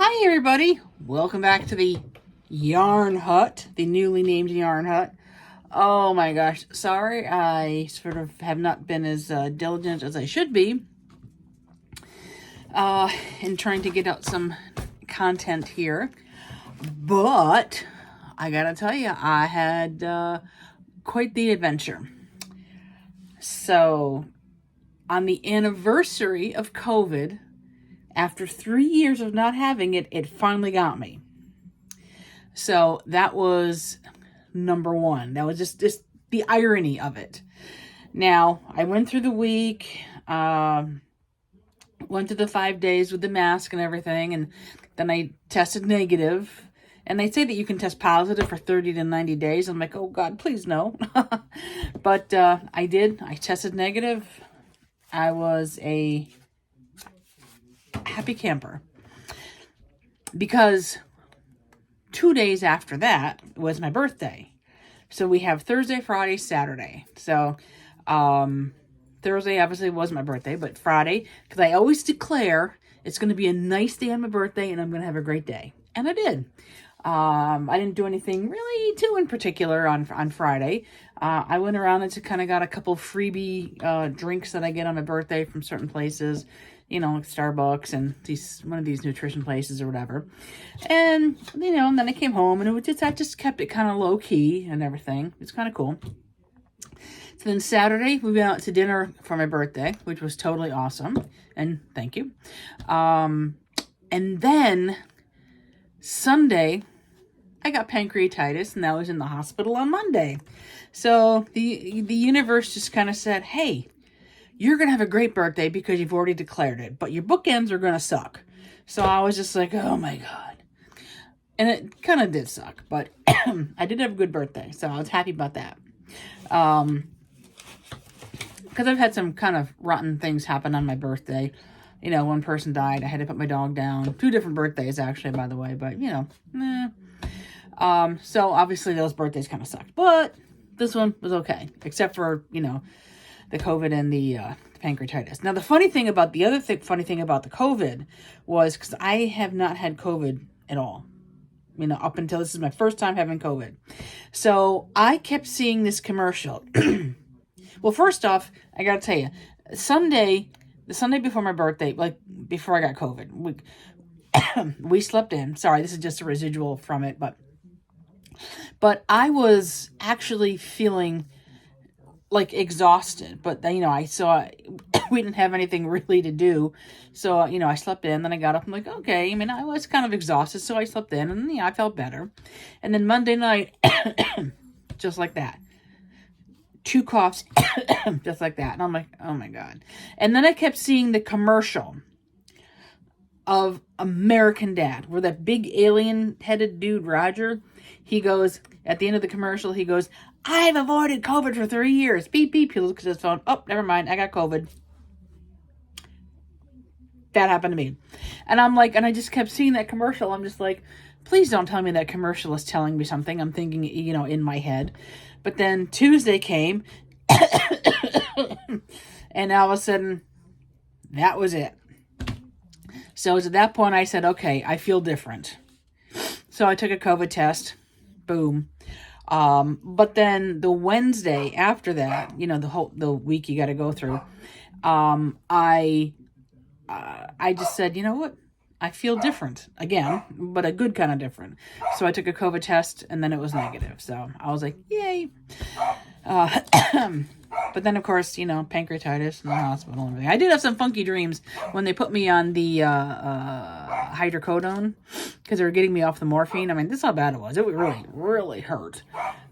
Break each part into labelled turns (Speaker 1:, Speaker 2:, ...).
Speaker 1: Hi everybody, welcome back to the Yarn Hut, the newly named Yarn Hut. Oh my gosh, sorry I sort of have not been as diligent as I should be in trying to get out some content here, but I gotta tell you, I had quite the adventure. So, on the anniversary of COVID, after 3 years of not having it, it finally got me. So that was number one. That was just the irony of it. Now, I went through the week, went to the 5 days with the mask and everything, and then I tested negative. And they say that you can test positive for 30 to 90 days. I'm like, oh God, please no. But I did. I tested negative. I was a happy camper, because 2 days after that was my birthday. So we have Thursday, Friday, Saturday. So Thursday obviously was my birthday, but Friday, because I always declare it's going to be a nice day on my birthday and I'm going to have a great day. And I did. I didn't do anything really too in particular on Friday. I went around and kind of got a couple freebie drinks that I get on my birthday from certain places, you know, like Starbucks and one of these nutrition places or whatever. And, you know, and then I came home and I just kept it kind of low key and everything. It's kind of cool. So then Saturday, we went out to dinner for my birthday, which was totally awesome. And thank you. And then Sunday, I got pancreatitis, and I was in the hospital on Monday. So the universe just kind of said, hey, you're going to have a great birthday because you've already declared it, but your bookends are going to suck. So I was just like, oh my God. And it kind of did suck, but I did have a good birthday, so I was happy about that. Because I've had some kind of rotten things happen on my birthday. You know, one person died. I had to put my dog down. 2 different birthdays, actually, by the way, but, you know, so obviously those birthdays kind of sucked, but this one was okay, except for, you know, the COVID and the pancreatitis. Now, the funny thing about the funny thing about the COVID was, because I have not had COVID at all, you know, up until this is my first time having COVID. So I kept seeing this commercial. Well, first off, I got to tell you, the Sunday before my birthday, like before I got COVID, we slept in. Sorry, this is just a residual from it, but I was actually feeling like exhausted, but then, you know, I saw we didn't have anything really to do, so, you know, I slept in. Then I got up. I'm like, okay. I mean, I was kind of exhausted, so I slept in, and yeah, I felt better. And then Monday night, just like that, 2 coughs, just like that, and I'm like, oh my God. And then I kept seeing the commercial of American Dad, where that big alien-headed dude Roger, he goes at the end of the commercial, he goes, I've avoided COVID for 3 years. Beep, beep. He looks at his phone. Oh, never mind. I got COVID. That happened to me. And I'm like, and I just kept seeing that commercial. I'm just like, please don't tell me that commercial is telling me something. I'm thinking, you know, in my head. But then Tuesday came, and all of a sudden, that was it. So at that point, I said, okay, I feel different. So I took a COVID test. Boom. But then the Wednesday after that, you know, the week you got to go through, I just said, you know what? I feel different again, but a good kind of different. So I took a COVID test, and then it was negative. So I was like, yay. But then, of course, you know, pancreatitis in the hospital and everything. I did have some funky dreams when they put me on the hydrocodone, because they were getting me off the morphine. I mean, this is how bad it was. It really, really hurt.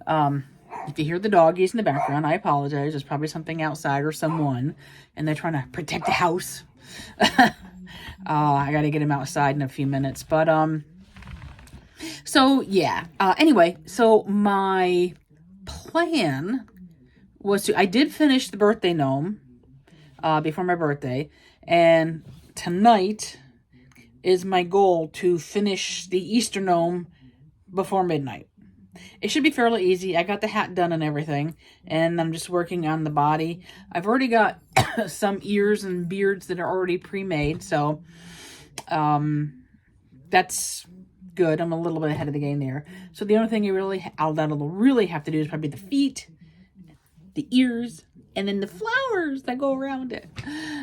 Speaker 1: If you hear the doggies in the background, I apologize. There's probably something outside or someone, and they're trying to protect the house. I got to get him outside in a few minutes. But, so, yeah. Anyway, so my plan was I did finish the birthday gnome before my birthday, and tonight is my goal to finish the Easter gnome before midnight. It should be fairly easy. I got the hat done and everything, and I'm just working on the body. I've already got some ears and beards that are already pre-made, so that's good. I'm a little bit ahead of the game there. So the only thing that'll really have to do is probably the feet, the ears, and then the flowers that go around it.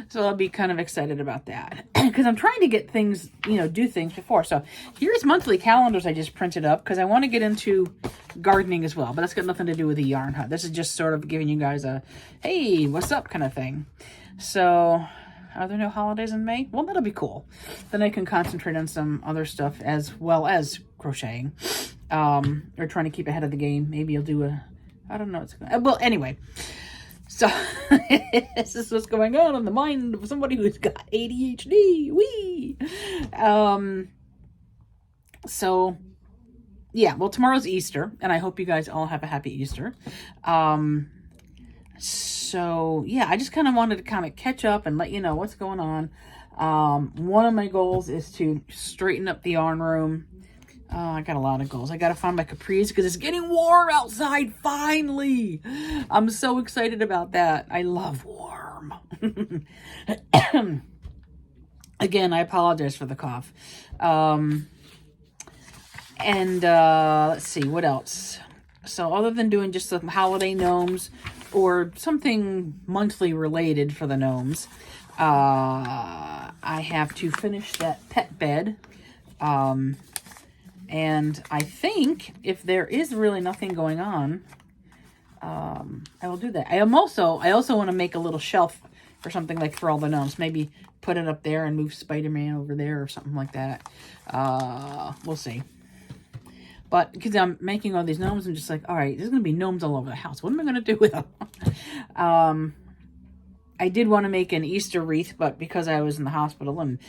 Speaker 1: So I'll be kind of excited about that because I'm trying to get things, do things before. So here's monthly calendars I just printed up because I want to get into gardening as well, but that's got nothing to do with the yarn hut. This is just sort of giving you guys a, hey, what's up kind of thing. So are there no holidays in May? Well, that'll be cool. Then I can concentrate on some other stuff as well as crocheting, or trying to keep ahead of the game. Maybe I'll do I don't know. Well, anyway. So this is what's going on in the mind of somebody who's got ADHD. Wee. So yeah, well, tomorrow's Easter, and I hope you guys all have a happy Easter. So yeah, I just kind of wanted to kind of catch up and let you know what's going on. One of my goals is to straighten up the yarn room. I got a lot of goals. I got to find my capris because it's getting warm outside finally. I'm so excited about that. I love warm. Again, I apologize for the cough. Let's see, what else? So other than doing just some holiday gnomes or something monthly related for the gnomes, I have to finish that pet bed. And I think if there is really nothing going on, I will do that. I also want to make a little shelf or something like for all the gnomes. Maybe put it up there and move Spider-Man over there or something like that. We'll see. But because I'm making all these gnomes, I'm just like, all right, there's going to be gnomes all over the house. What am I going to do with them? I did want to make an Easter wreath, but because I was in the hospital and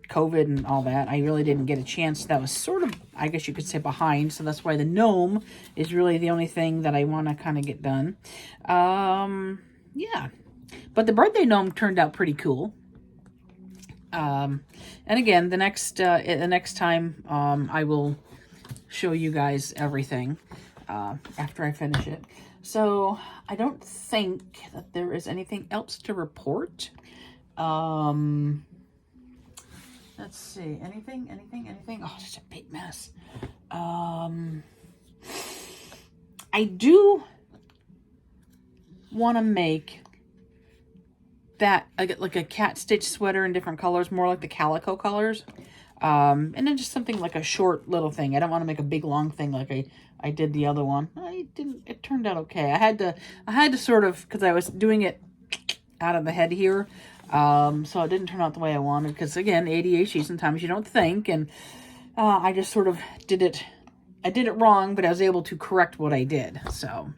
Speaker 1: COVID and all that, I really didn't get a chance. That was sort of, I guess you could say, behind. So that's why the gnome is really the only thing that I want to kind of get done. Yeah. But the birthday gnome turned out pretty cool. And again, the next time, I will show you guys everything, after I finish it. So I don't think that there is anything else to report. Let's see. Anything? Oh, it's a big mess. I do want to make that like a cat stitch sweater in different colors, more like the calico colors. And then just something like a short little thing. I don't want to make a big long thing like I did the other one. It turned out okay. I had to sort of, because I was doing it out of the head here. So it didn't turn out the way I wanted, because again, ADHD, sometimes you don't think, and I just sort of did it. I did it wrong, but I was able to correct what I did. So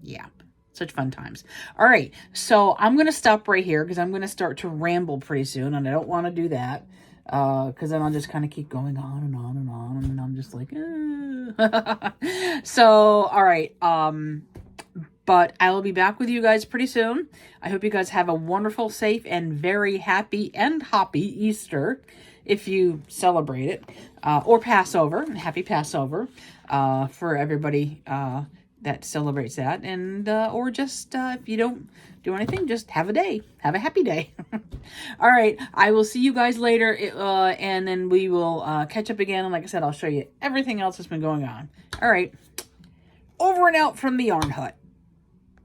Speaker 1: yeah, such fun times. All right, so I'm going to stop right here because I'm going to start to ramble pretty soon, and I don't want to do that because then I'll just kind of keep going on and on and on, and I'm just like, So, all right, but I will be back with you guys pretty soon. I hope you guys have a wonderful, safe, and very happy and hoppy Easter if you celebrate it, or Passover. Happy Passover for everybody that celebrates that. And or just if you don't do anything, just have a day. Have a happy day. All right. I will see you guys later, and then we will catch up again. And like I said, I'll show you everything else that's been going on. All right. Over and out from the Yarn Hut.